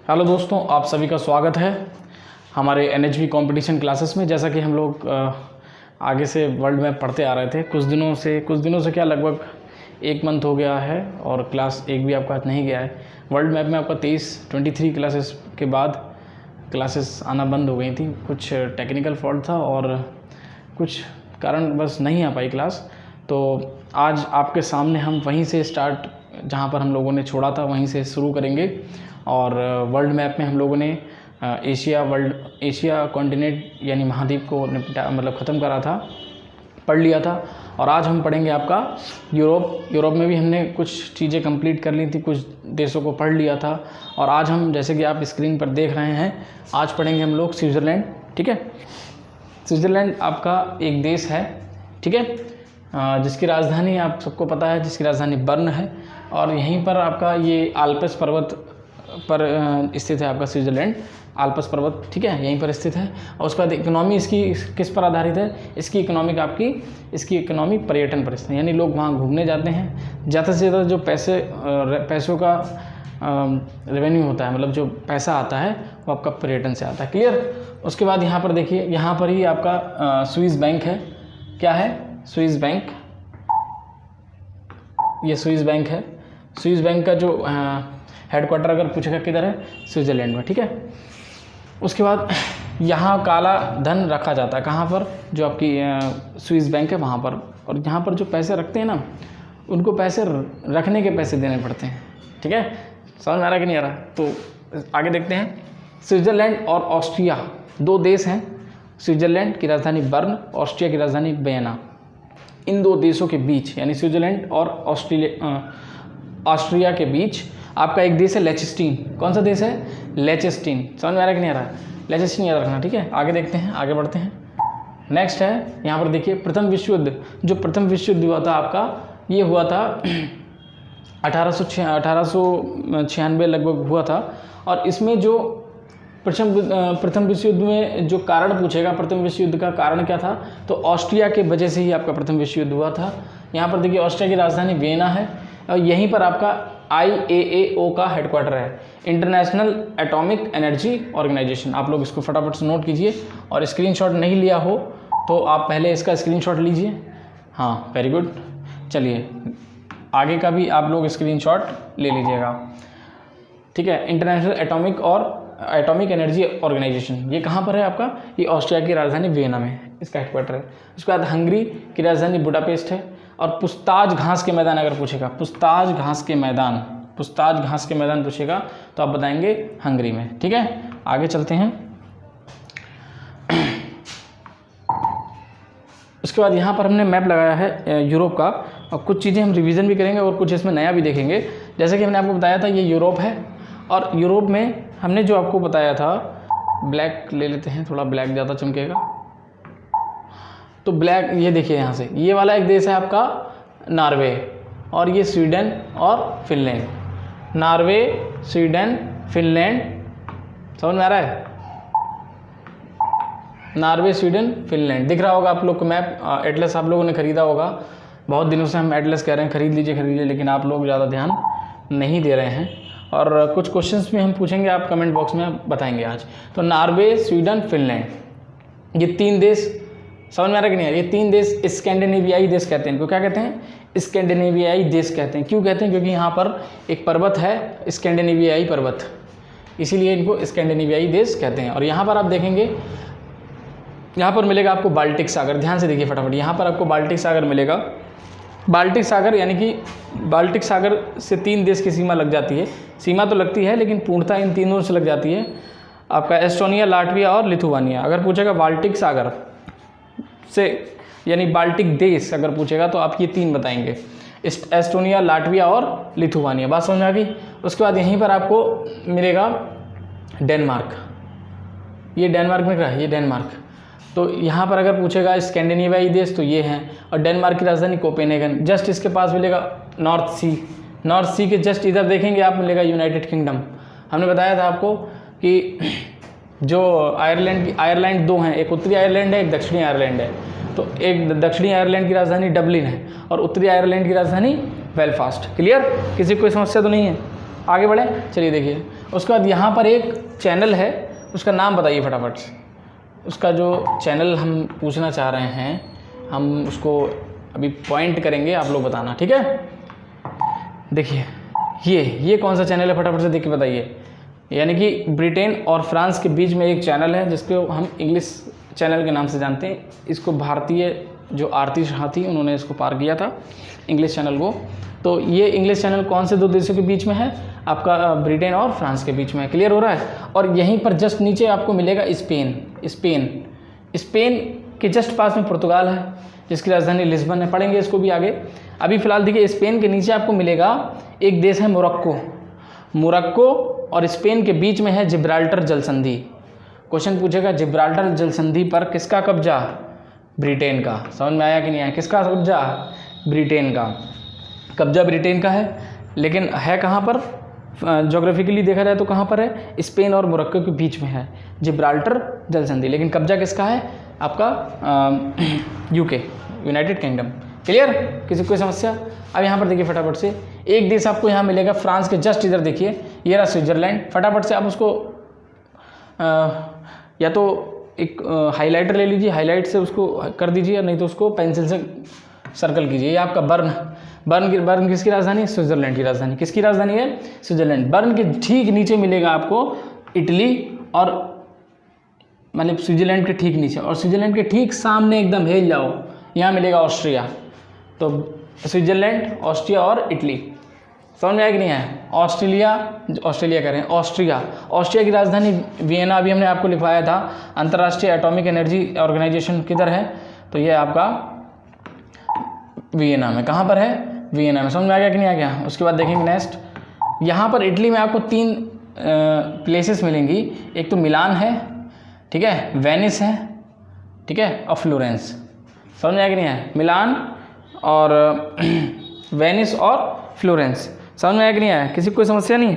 Hello दोस्तों, आप सभी का स्वागत है हमारे NHV कंपटीशन क्लासेस में। जैसा कि हम लोग आगे से वर्ल्ड मैप पढ़ते आ रहे थे कुछ दिनों से क्या लगभग 1 मंथ हो गया है और क्लास 1 भी आपका नहीं गया है। वर्ल्ड मैप में आपका 23 क्लासेस के बाद क्लासेस आना बंद हो गई थी। कुछ टेक्निकल फॉल्ट था और कुछ कारण बस नहीं आ पाई क्लास। तो आज आपके सामने हम वहीं से स्टार्ट, जहाँ पर हम लोगों ने छोड़ा था वहीं से शुरू करेंगे। और वर्ल्ड मैप में हम लोगों ने एशिया कॉन्टिनेंट यानी महाद्वीप को ख़त्म करा था, पढ़ लिया था। और आज हम पढ़ेंगे आपका यूरोप में भी हमने कुछ चीज़ें कंप्लीट कर ली थी, कुछ देशों को पढ़ लिया था। और आज हम, जैसे कि आप स्क्रीन पर देख रहे हैं, आज पढ़ेंगे हम लोग स्विट्ज़रलैंड। ठीक है, स्विट्ज़रलैंड आपका एक देश है, ठीक है, जिसकी राजधानी आप सबको पता है, जिसकी राजधानी बर्न है। और यहीं पर आपका ये आल्प्स पर्वत पर स्थित है। आपका स्विट्ज़रलैंड आल्प्स पर्वत, ठीक है, यहीं पर स्थित है। और उसके बाद इकोनॉमी इसकी किस पर आधारित है? इसकी इकोनॉमी पर्यटन पर स्थित है, यानी लोग वहाँ घूमने जाते हैं। ज़्यादा से ज़्यादा जो पैसों का रेवेन्यू होता है, मतलब जो पैसा आता है वो आपका पर्यटन से आता है। क्लियर? उसके बाद यहाँ पर देखिए, यहाँ पर ही आपका स्विस बैंक है। क्या है? Swiss bank. ये स्विस बैंक है। स्विस बैंक का जो हेडक्वार्टर अगर पूछेगा किधर है? स्विट्ज़रलैंड में, ठीक है। उसके बाद यहाँ काला धन रखा जाता है। कहाँ पर? जो आपकी स्विस बैंक है वहाँ पर। और यहाँ पर जो पैसे रखते हैं ना, उनको पैसे रखने के पैसे देने पड़ते हैं, ठीक है। समझ में आ रहा कि नहीं आ रहा? तो आगे देखते हैं। स्विट्ज़रलैंड और ऑस्ट्रिया 2 देश हैं। स्विट्ज़रलैंड की राजधानी बर्न, ऑस्ट्रिया की राजधानी वियना। इन 2 देशों के बीच, यानी स्विट्ज़रलैंड और ऑस्ट्रिया के बीच आपका एक देश है लेचस्टीन। कौन सा देश है? लेचस्टीन। समझ में आ रहा है कि नहीं आ रहा? लेचस्टीन याद रखना, ठीक है। आगे देखते हैं, आगे बढ़ते हैं। नेक्स्ट है, यहाँ पर देखिए, प्रथम विश्व युद्ध। जो प्रथम विश्व युद्ध हुआ था आपका, ये हुआ था 1896 लगभग हुआ था। और इसमें जो प्रथम विश्व युद्ध में जो कारण पूछेगा, प्रथम विश्व युद्ध का कारण क्या था, तो ऑस्ट्रिया के वजह से ही आपका प्रथम विश्व युद्ध हुआ था। यहाँ पर देखिए, ऑस्ट्रिया की राजधानी वियना है और यहीं पर आपका IAEO का हेडक्वार्टर है, इंटरनेशनल एटॉमिक एनर्जी ऑर्गेनाइजेशन। आप लोग इसको फटाफट से नोट कीजिए। और स्क्रीनशॉट नहीं लिया हो तो आप पहले इसका स्क्रीनशॉट लीजिए। हाँ, वेरी गुड। चलिए, आगे का भी आप लोग स्क्रीनशॉट ले लीजिएगा, ठीक है। इंटरनेशनल एटॉमिक एनर्जी ऑर्गेनाइजेशन, ये कहाँ पर है आपका? ये ऑस्ट्रिया की राजधानी वियना में इसका हेडक्वार्टर है। उसके बाद हंगरी की राजधानी बुडापेस्ट है। और पुस्ताज घास के मैदान अगर पूछेगा, पुस्ताज घास के मैदान पूछेगा तो आप बताएंगे हंगरी में, ठीक है। आगे चलते हैं। उसके बाद यहाँ पर हमने मैप लगाया है यूरोप का, और कुछ चीज़ें हम रिवीजन भी करेंगे और कुछ इसमें नया भी देखेंगे। जैसे कि हमने आपको बताया था, ये यूरोप है। और यूरोप में हमने जो आपको बताया था, ब्लैक ले लेते हैं, थोड़ा ब्लैक ज़्यादा चमकेगा। तो ब्लैक, ये देखिए यहाँ से, ये वाला एक देश है आपका नॉर्वे, और ये स्वीडन और फिनलैंड। Norway, Sweden, Finland. समझ में आ रहा है? Norway, Sweden, Finland. दिख रहा होगा आप लोग को मैप। एटलस आप लोगों ने ख़रीदा होगा। बहुत दिनों से हम एटलस कह रहे हैं खरीद लीजिए, लेकिन आप लोग ज़्यादा ध्यान नहीं दे रहे हैं। और कुछ क्वेश्चंस भी हम पूछेंगे, आप कमेंट बॉक्स में बताएंगे आज। तो नॉर्वे, स्वीडन, फिनलैंड, ये 3 देश। समझ में आ रहा कि नहीं? ये 3 देश स्कैंडिनेवियाई देश कहते हैं। इनको क्या कहते हैं? स्कैंडिनेवियाई देश कहते हैं। क्यों कहते हैं? क्योंकि यहाँ पर एक पर्वत है, स्कैंडिनेवियाई पर्वत, इसीलिए इनको स्कैंडिनेवियाई देश कहते हैं। और यहाँ पर आप देखेंगे, यहाँ पर मिलेगा आपको बाल्टिक सागर। ध्यान से देखिए फटाफट, यहाँ पर आपको बाल्टिक सागर मिलेगा। बाल्टिक सागर यानी कि बाल्टिक सागर से 3 देश की सीमा लग जाती है। सीमा तो लगती है, लेकिन पूर्णतः इन तीनों से लग जाती है। आपका एस्टोनिया, लाटविया और लिथुआनिया। अगर पूछेगा बाल्टिक सागर से, यानी बाल्टिक देश अगर पूछेगा, तो आप ये 3 बताएंगे, एस्टोनिया, लाटविया और लिथुआनिया। बात समझ में आ गई? उसके बाद यहीं पर आपको मिलेगा डेनमार्क। ये डेनमार्क में क्या है? ये डेनमार्क। तो यहाँ पर अगर पूछेगा स्कैंडिनेवियाई देश, तो ये हैं। और डेनमार्क की राजधानी कोपेनहेगन। जस्ट इसके पास मिलेगा नॉर्थ सी के जस्ट इधर देखेंगे आप, मिलेगा यूनाइटेड किंगडम। हमने बताया था आपको कि जो आयरलैंड 2 हैं, एक उत्तरी आयरलैंड है, एक दक्षिणी आयरलैंड है। तो एक दक्षिणी आयरलैंड की राजधानी डबलिन है और उत्तरी आयरलैंड की राजधानी बेलफास्ट। क्लियर? किसी को कोई समस्या तो नहीं है? आगे बढ़ें। चलिए देखिए, उसके बाद यहाँ पर एक चैनल है, उसका नाम बताइए फटाफट से। उसका जो चैनल हम पूछना चाह रहे हैं, हम उसको अभी पॉइंट करेंगे, आप लोग बताना, ठीक है। देखिए ये कौन सा चैनल है, फटाफट से देख के बताइए। यानी कि ब्रिटेन और फ्रांस के बीच में एक चैनल है जिसको हम इंग्लिश चैनल के नाम से जानते हैं। इसको भारतीय जो आरती शाह थी उन्होंने इसको पार किया था, इंग्लिश चैनल को। तो ये इंग्लिश चैनल कौन से दो देशों के बीच में है, आपका ब्रिटेन और फ्रांस के बीच में है। क्लियर हो रहा है। और यहीं पर जस्ट नीचे आपको मिलेगा स्पेन के जस्ट पास में पुर्तगाल है जिसकी राजधानी लिस्बन है। पढ़ेंगे इसको भी आगे। अभी फ़िलहाल देखिए, स्पेन के नीचे आपको मिलेगा एक देश है मोरक्को और स्पेन के बीच में है जिब्राल्टर जलसंधि। क्वेश्चन पूछेगा जिब्राल्टर जलसंधि पर किसका कब्जा, ब्रिटेन का। समझ में आया कि नहीं आया, किसका कब्जा, ब्रिटेन का। कब्जा ब्रिटेन का है, लेकिन है कहाँ पर, ज्योग्राफिकली देखा जाए तो कहाँ पर है, स्पेन और मोरक्को के बीच में है जिब्राल्टर जलसंधि। लेकिन कब्जा किसका है, आपका यूके, यूनाइटेड किंगडम। क्लियर, किसी कोई समस्या। अब यहाँ पर देखिए फटाफट से, एक देश आपको यहाँ मिलेगा फ्रांस के जस्ट इधर देखिए, ये रहा स्विट्जरलैंड। फटाफट से आप उसको या तो एक हाइलाइटर ले लीजिए, हाईलाइट से उसको कर दीजिए, नहीं तो उसको पेंसिल से सर्कल कीजिए। ये आपका बर्न किसकी राजधानी है, स्विट्जरलैंड की राजधानी। किसकी राजधानी है, स्विट्जरलैंड। बर्न के ठीक नीचे मिलेगा आपको इटली, और मतलब स्विट्जरलैंड के ठीक नीचे, और स्विट्जरलैंड के ठीक सामने एकदम हिल जाओ, यहाँ मिलेगा ऑस्ट्रिया। तो स्विट्जरलैंड, ऑस्ट्रिया और इटली। समझ में आया कि नहीं आया। ऑस्ट्रेलिया कह रहे हैं, ऑस्ट्रिया की राजधानी वियना। अभी हमने आपको लिखवाया था, अंतर्राष्ट्रीय एटॉमिक एनर्जी ऑर्गेनाइजेशन किधर है, तो ये आपका वियना में। कहाँ पर है, वियना में। समझ में आ गया कि नहीं आ गया। उसके बाद देखेंगे नेक्स्ट, यहाँ पर इटली में आपको 3 प्लेसेस मिलेंगी। एक तो मिलान है, ठीक है, वेनिस है, ठीक है, और फ्लोरेंस। समझ में आया कि नहीं आया, मिलान और वेनिस और फ्लोरेंस। समझ में आया कि नहीं आया, किसी को कोई समस्या नहीं।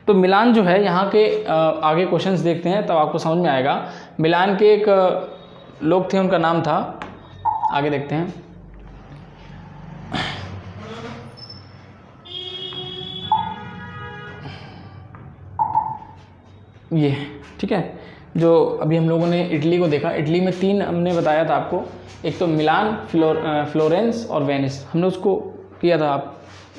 तो मिलान जो है, यहाँ के आगे क्वेश्चंस देखते हैं तब आपको समझ में आएगा। मिलान के एक लोग थे, उनका नाम था, आगे देखते हैं। ये ठीक है, जो अभी हम लोगों ने इटली को देखा, इटली में 3 हमने बताया था आपको। एक तो मिलान, फ्लोरेंस और वेनिस। हमने उसको किया था, आप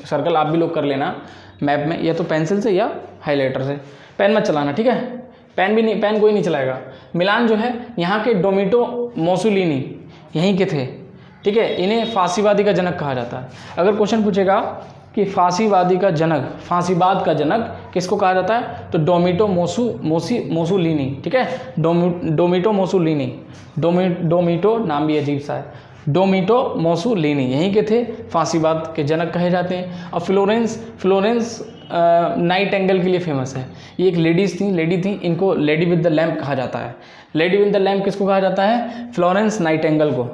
सर्कल आप भी लोग कर लेना मैप में, या तो पेंसिल से या हाइलाइटर से। पेन मत चलाना, ठीक है, पेन कोई नहीं चलाएगा। मिलान जो है, यहाँ के डोमिटो मोसोलिनी यहीं के थे, ठीक है। इन्हें फांसीवादी का जनक कहा जाता है। अगर क्वेश्चन पूछेगा कि फांसीवाद का जनक किसको कहा जाता है, तो डोमिटो मोसोलिनी, ठीक है, डोमिटो मोसोलिनी। डोमिटो नाम भी अजीब सा है, डोमिटो मोसोलिनी यहीं के थे, फांसीवाद के जनक कहे जाते हैं। और फ्लोरेंस नाइट एंगल के लिए फेमस है। ये एक लेडी थी, इनको लेडी विद द लैम्प कहा जाता है। लेडी विद द लैम्प किसको कहा जाता है, फ्लोरेंस नाइटेंगल को।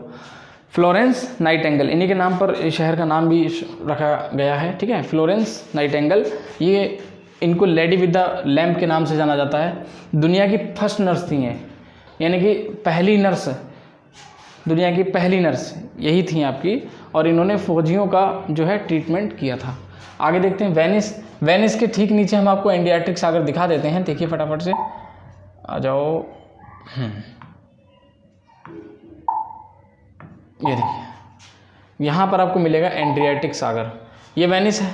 फ्लोरेंस नाइटेंगल, इन्हीं के नाम पर शहर का नाम भी रखा गया है, ठीक है, फ्लोरेंस नाइटेंगल। ये इनको लेडी विद द लैम्प के नाम से जाना जाता है। दुनिया की फर्स्ट नर्स थी ये, यानी कि पहली नर्स, दुनिया की पहली नर्स यही थी आपकी, और इन्होंने फौजियों का जो है ट्रीटमेंट किया था। आगे देखते हैं वेनिस के ठीक नीचे हम आपको एड्रियाटिक सागर दिखा देते हैं। देखिए फटाफट से आ जाओ, ये देखिए, यहाँ पर आपको मिलेगा एड्रियाटिक सागर, ये वेनिस है।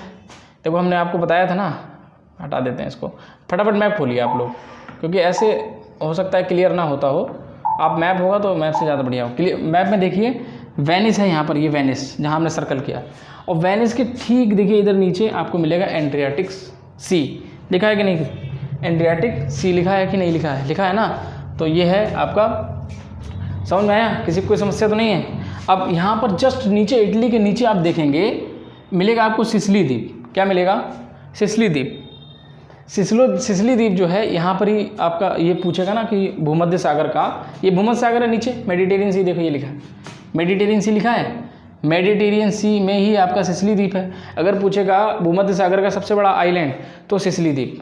देखो हमने आपको बताया था ना, हटा देते हैं इसको। फटाफट मैप खोलिए आप लोग, क्योंकि ऐसे हो सकता है क्लियर ना होता हो। आप मैप होगा तो मैप से ज़्यादा बढ़िया हो। क्लियर मैप में देखिए, वेनिस है यहाँ पर, ये वेनिस जहाँ हमने सर्कल किया, और वेनिस के ठीक देखिए इधर नीचे आपको मिलेगा एड्रियाटिक सी। लिखा है कि नहीं, एड्रियाटिक सी लिखा है कि नहीं लिखा है, लिखा है ना। तो ये है आपका, समझ में आया, किसी को कोई समस्या तो नहीं है। अब यहाँ पर जस्ट नीचे, इटली के नीचे आप देखेंगे मिलेगा आपको सिसिली द्वीप। क्या मिलेगा, सिसिली द्वीप। सिसिली द्वीप जो है, यहाँ पर ही आपका ये पूछेगा ना कि भूमध्य सागर का, ये भूमध्य सागर है नीचे, मेडिटेरियन सी, देखो ये लिखा है, मेडिटेरियन सी लिखा है, मेडिटेरियन सी में ही आपका सिसिली द्वीप है। अगर पूछेगा भूमध्य सागर का सबसे बड़ा आइलैंड, तो सिसिली द्वीप।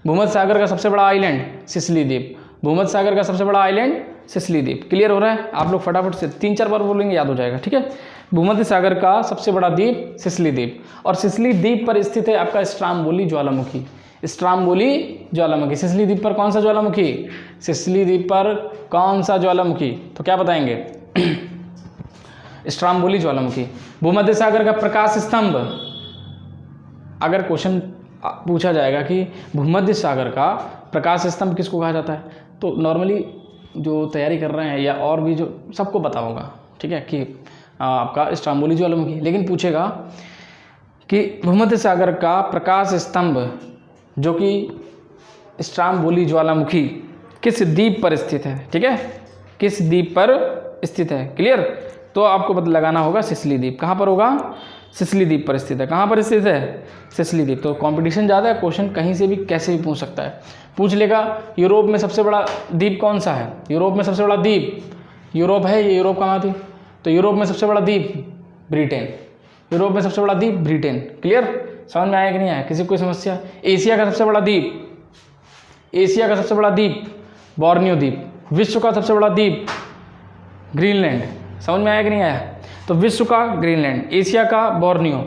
भूमध्य सागर का सबसे बड़ा आइलैंड सिसिली द्वीप, भूमध्य सागर का सबसे बड़ा आइलैंड सिसिली द्वीप। क्लियर हो रहा है। आप लोग फटाफट से 3-4 बार बोलेंगे, याद हो जाएगा, ठीक है। भूमध्य सागर का सबसे बड़ा द्वीप सिसिली द्वीप, और सिसिली द्वीप पर स्थित है आपका स्ट्राम्बोली ज्वालामुखी। स्ट्राम्बोली ज्वालामुखी। सिसिली द्वीप पर कौन सा ज्वालामुखी? सिसिली द्वीप पर कौन सा ज्वालामुखी? तो क्या बताएंगे? स्ट्राम्बोली ज्वालामुखी। भूमध्य सागर का प्रकाश स्तंभ, अगर क्वेश्चन पूछा जाएगा कि भूमध्य सागर का प्रकाश स्तंभ किसको कहा जाता है, तो नॉर्मली जो तैयारी कर रहे हैं या और भी जो सबको पता होगा, ठीक है, कि आपका स्ट्राम्बोली ज्वालामुखी। लेकिन पूछेगा कि भूमध्य सागर का प्रकाश स्तंभ जो कि स्ट्राम्बोली ज्वालामुखी किस द्वीप पर स्थित है, ठीक है, किस द्वीप पर स्थित है, क्लियर। तो आपको पता लगाना होगा सिसिली द्वीप। कहाँ पर होगा? सिसिली द्वीप पर स्थित है। कहाँ पर स्थित है? सिसिली द्वीप। तो कंपटीशन ज़्यादा है, क्वेश्चन कहीं से भी कैसे भी पूछ सकता है। पूछ लेगा यूरोप में सबसे बड़ा द्वीप कौन सा है? यूरोप में सबसे बड़ा द्वीप, यूरोप है, ये यूरोप का महाद्वीप, तो यूरोप में सबसे बड़ा द्वीप ब्रिटेन। यूरोप में सबसे बड़ा द्वीप ब्रिटेन। क्लियर? समझ में आया कि नहीं आया? किसी को कोई समस्या? एशिया का सबसे बड़ा द्वीप, एशिया का सबसे बड़ा द्वीप बोर्नियो द्वीप। विश्व का सबसे बड़ा द्वीप ग्रीनलैंड। समझ में आया कि नहीं आया? तो विश्व का ग्रीनलैंड, एशिया का बोर्नियो,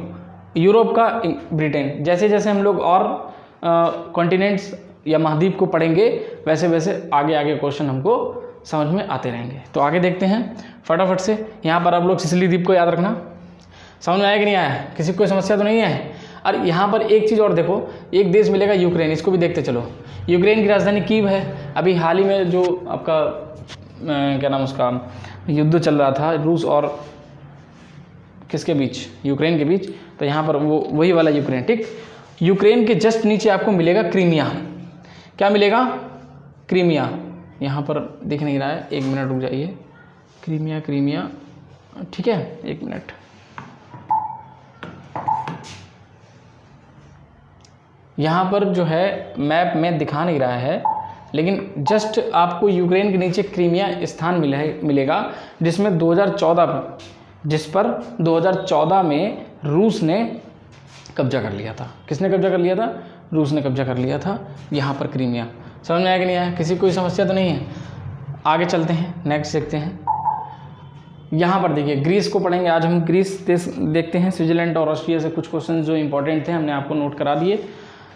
यूरोप का ब्रिटेन। जैसे जैसे हम लोग और कॉन्टिनेंट्स या महाद्वीप को पढ़ेंगे वैसे वैसे आगे आगे क्वेश्चन हमको समझ में आते रहेंगे। तो आगे देखते हैं फटाफट से। यहाँ पर आप लोग सिसिली द्वीप को याद रखना। समझ में आया कि नहीं आया? किसी को कोई समस्या तो नहीं है? और यहाँ पर एक चीज़ और देखो, एक देश मिलेगा यूक्रेन, इसको भी देखते चलो। यूक्रेन की राजधानी कीव है। अभी हाल ही में जो आपका क्या नाम उसका युद्ध चल रहा था रूस और किसके बीच? यूक्रेन के बीच। तो यहाँ पर वो वही वाला यूक्रेन, ठीक। यूक्रेन के जस्ट नीचे आपको मिलेगा क्रीमिया। क्या मिलेगा? क्रीमिया। यहाँ पर दिख नहीं रहा है, 1 मिनट रुक जाइए। क्रीमिया, क्रीमिया, ठीक है, 1 मिनट। यहाँ पर जो है मैप में दिखा नहीं रहा है, लेकिन जस्ट आपको यूक्रेन के नीचे क्रीमिया स्थान मिलेगा, जिसमें 2014 में रूस ने कब्जा कर लिया था। किसने कब्जा कर लिया था? रूस ने कब्जा कर लिया था यहाँ पर क्रीमिया। समझ में आया कि नहीं आया? किसी को कोई समस्या तो नहीं है? आगे चलते हैं, नेक्स्ट देखते हैं। यहाँ पर देखिए ग्रीस को पढ़ेंगे आज हम। ग्रीस देश देखते हैं। स्विट्जरलैंड और ऑस्ट्रिया से कुछ क्वेश्चन जो इंपॉर्टेंट थे हमने आपको नोट करा दिए।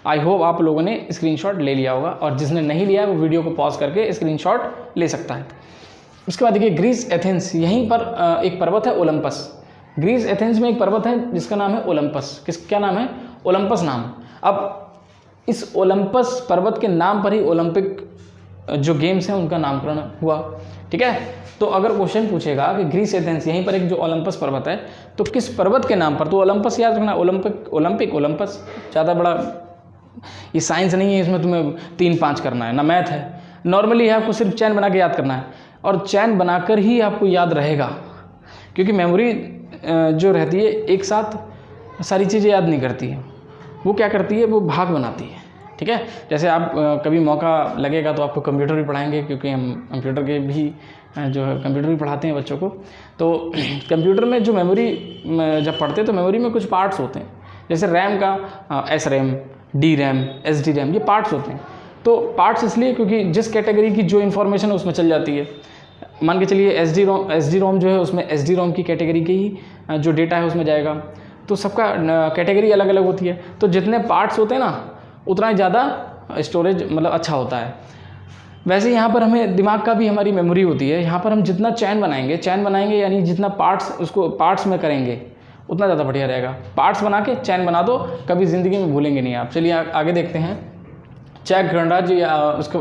आई होप आप लोगों ने स्क्रीनशॉट ले लिया होगा, और जिसने नहीं लिया है वो वीडियो को पॉज करके स्क्रीनशॉट ले सकता है। उसके बाद देखिए ग्रीस एथेंस, यहीं पर एक पर्वत है ओलंपस। ग्रीस एथेंस में एक पर्वत है जिसका नाम है ओलंपस। क्या नाम है? ओलंपस नाम। अब इस ओलंपस पर्वत के नाम पर ही ओलंपिक जो गेम्स हैं उनका नामकरण हुआ, ठीक है। तो अगर क्वेश्चन पूछेगा कि ग्रीस एथेंस, यहीं पर एक जो ओलंपस पर्वत है, तो किस पर्वत के नाम पर? तो ओलंपस याद रखना। Olympic Olympus. ज़्यादा बड़ा ये साइंस नहीं है, इसमें तुम्हें 3-5 करना है, ना मैथ है। नॉर्मली है आपको सिर्फ चैन बना के याद करना है, और चैन बनाकर ही आपको याद रहेगा, क्योंकि मेमोरी जो रहती है एक साथ सारी चीज़ें याद नहीं करती है। वो क्या करती है? वो भाग बनाती है, ठीक है। जैसे आप कभी मौका लगेगा तो आपको कंप्यूटर भी पढ़ाएंगे, क्योंकि हम कंप्यूटर के भी जो है कंप्यूटर भी पढ़ाते हैं बच्चों को। तो कंप्यूटर में जो मेमोरी जब पढ़ते हैं तो मेमोरी में कुछ पार्ट्स होते हैं, जैसे रैम का S RAM, D RAM, S D RAM, ये पार्ट्स होते हैं। तो पार्ट्स इसलिए क्योंकि जिस कैटेगरी की जो इन्फॉर्मेशन है उसमें चल जाती है। मान के चलिए एस डी रोम जो है उसमें एस डी रोम की कैटेगरी के ही जो डेटा है उसमें जाएगा। तो सबका कैटेगरी अलग अलग होती है, तो जितने पार्ट्स होते हैं ना उतना ही ज़्यादा स्टोरेज मतलब अच्छा होता है। वैसे यहाँ पर हमें दिमाग का भी हमारी मेमोरी होती है। यहाँ पर हम जितना चैन बनाएंगे यानी जितना पार्ट्स उसको पार्ट्स में करेंगे उतना ज़्यादा बढ़िया रहेगा। पार्ट्स बना के चैन बना दो, कभी ज़िंदगी में भूलेंगे नहीं आप। चलिए आगे देखते हैं। चेक गणराज्य या उसको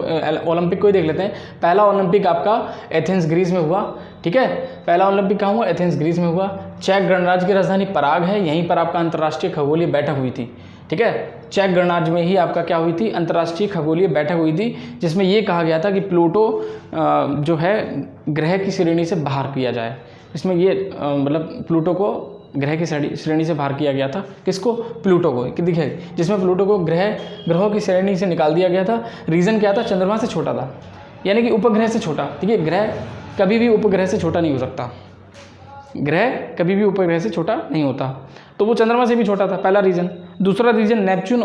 ओलंपिक को ही देख लेते हैं। पहला ओलंपिक आपका एथेंस ग्रीस में हुआ, ठीक है। पहला ओलंपिक कहाँ हुआ? एथेंस ग्रीस में हुआ। चेक गणराज्य की राजधानी पराग है, यहीं पर आपका अंतर्राष्ट्रीय खगोलीय बैठक हुई थी, ठीक है। चेक गणराज्य में ही आपका क्या हुई थी? अंतर्राष्ट्रीय खगोलीय बैठक हुई थी, जिसमें ये कहा गया था कि प्लूटो जो है ग्रह की श्रेणी से बाहर किया जाए। इसमें ये मतलब प्लूटो को ग्रह की श्रेणी से बाहर किया गया था। किसको? प्लूटो को। कि दिखे जिसमें प्लूटो को ग्रहों की श्रेणी से निकाल दिया गया था। रीज़न क्या था? चंद्रमा से छोटा था, यानी कि उपग्रह से छोटा। ठीक है, ग्रह कभी भी उपग्रह से छोटा नहीं हो सकता। ग्रह कभी भी उपग्रह से छोटा नहीं होता, तो वो चंद्रमा से भी छोटा था, पहला रीज़न। दूसरा रीज़न नेपच्यून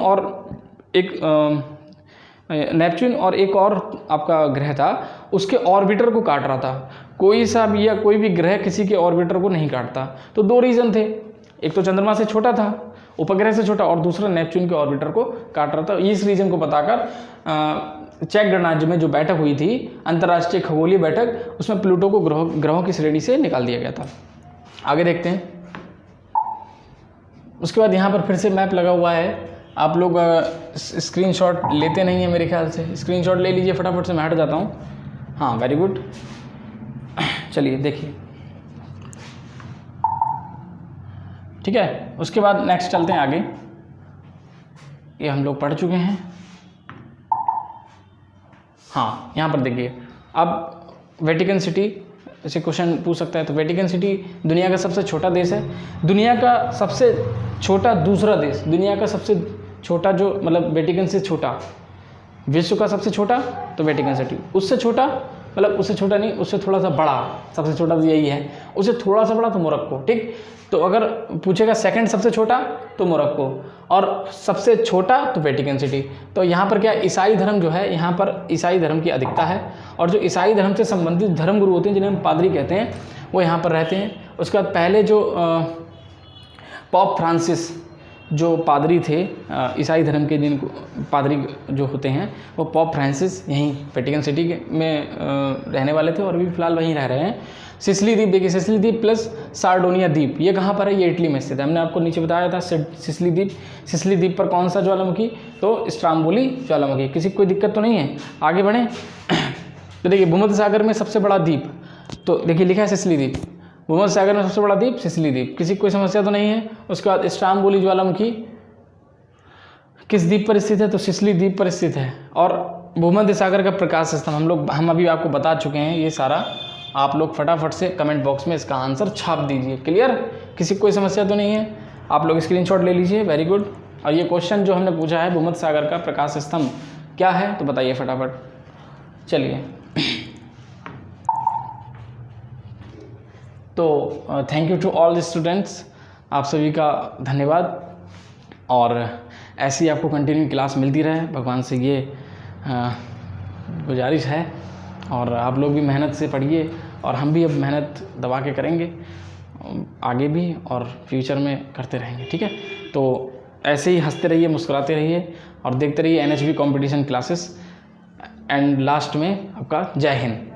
और एक और आपका ग्रह था, उसके ऑर्बिटर को काट रहा था। कोई सा भी या कोई भी ग्रह किसी के ऑर्बिटर को नहीं काटता। तो 2 रीज़न थे, एक तो चंद्रमा से छोटा था उपग्रह से छोटा, और दूसरा नेपच्यून के ऑर्बिटर को काट रहा था। इस रीजन को बताकर चेक गणराज्य में जो बैठक हुई थी, अंतर्राष्ट्रीय खगोलीय बैठक, उसमें प्लूटो को ग्रहों की श्रेणी से निकाल दिया गया था। आगे देखते हैं। उसके बाद यहाँ पर फिर से मैप लगा हुआ है। आप लोग स्क्रीनशॉट लेते नहीं हैं मेरे ख्याल से, स्क्रीनशॉट ले लीजिए फटाफट से, मैं हट जाता हूँ। हाँ, वेरी गुड। चलिए देखिए, ठीक है। उसके बाद नेक्स्ट चलते हैं आगे। ये हम लोग पढ़ चुके हैं। हाँ, यहाँ पर देखिए, अब वेटिकन सिटी ऐसे क्वेश्चन पूछ सकता है। तो वेटिकन सिटी दुनिया का सबसे छोटा देश है, दुनिया का सबसे छोटा दूसरा देश, दुनिया का सबसे छोटा जो मतलब वेटिकन से छोटा, विश्व का सबसे छोटा तो वेटिकन सिटी, उससे छोटा मतलब उससे छोटा नहीं, उससे थोड़ा सा बड़ा, सबसे छोटा तो यही है, उससे थोड़ा सा बड़ा तो मोरक्को, ठीक। तो अगर पूछेगा सेकंड सबसे छोटा तो मोरक्को, और सबसे छोटा तो वेटिकन सिटी। तो यहाँ पर क्या, ईसाई धर्म जो है, यहाँ पर ईसाई धर्म की अधिकता है, और जो ईसाई धर्म से संबंधित धर्मगुरु होते हैं जिन्हें हम पादरी कहते हैं, वो यहाँ पर रहते हैं। उसके बाद पहले जो पॉप फ्रांसिस जो पादरी थे ईसाई धर्म के, जिनको पादरी जो होते हैं, वो पॉप फ्रांसिस यहीं वेटिकन सिटी में रहने वाले थे और अभी फिलहाल वहीं रह रहे हैं। सिसिली द्वीप देखिए, सिसिली द्वीप प्लस सार्डोनिया द्वीप, ये कहाँ पर है, ये इटली में स्थित है। हमने आपको नीचे बताया था सिसिली द्वीप। सिसिली द्वीप पर कौन सा ज्वालामुखी, तो स्ट्राम्बोली ज्वालामुखी। किसी को कोई दिक्कत तो नहीं है, आगे बढ़ें। तो देखिए, भूमध्य सागर में सबसे बड़ा द्वीप, तो देखिए लिखा है सिसिली द्वीप, भूमध्य सागर में सबसे बड़ा द्वीप सिसिली द्वीप, किसी कोई समस्या तो नहीं है। उसके बाद स्ट्राम्बोली ज्वालामुखी किस द्वीप पर स्थित है, तो सिसिली द्वीप पर स्थित है। और भूमध्य सागर का प्रकाश स्तंभ हम अभी आपको बता चुके हैं ये सारा, आप लोग फटाफट से कमेंट बॉक्स में इसका आंसर छाप दीजिए। क्लियर, किसी कोई समस्या तो नहीं है, आप लोग स्क्रीनशॉट ले लीजिए, वेरी गुड। और ये क्वेश्चन जो हमने पूछा है, भूमध्य सागर का प्रकाश स्तंभ क्या है, तो बताइए फटाफट। चलिए, तो thank you to all the students, आप सभी का धन्यवाद। और ऐसी आपको कंटिन्यू क्लास मिलती रहे, भगवान से ये गुजारिश है। और आप लोग भी मेहनत से पढ़िए, और हम भी अब मेहनत दबा के करेंगे आगे भी, और फ्यूचर में करते रहेंगे, ठीक है। तो ऐसे ही हंसते रहिए, मुस्कुराते रहिए, और देखते रहिए NHB competition classes. And last में आपका जय हिंद।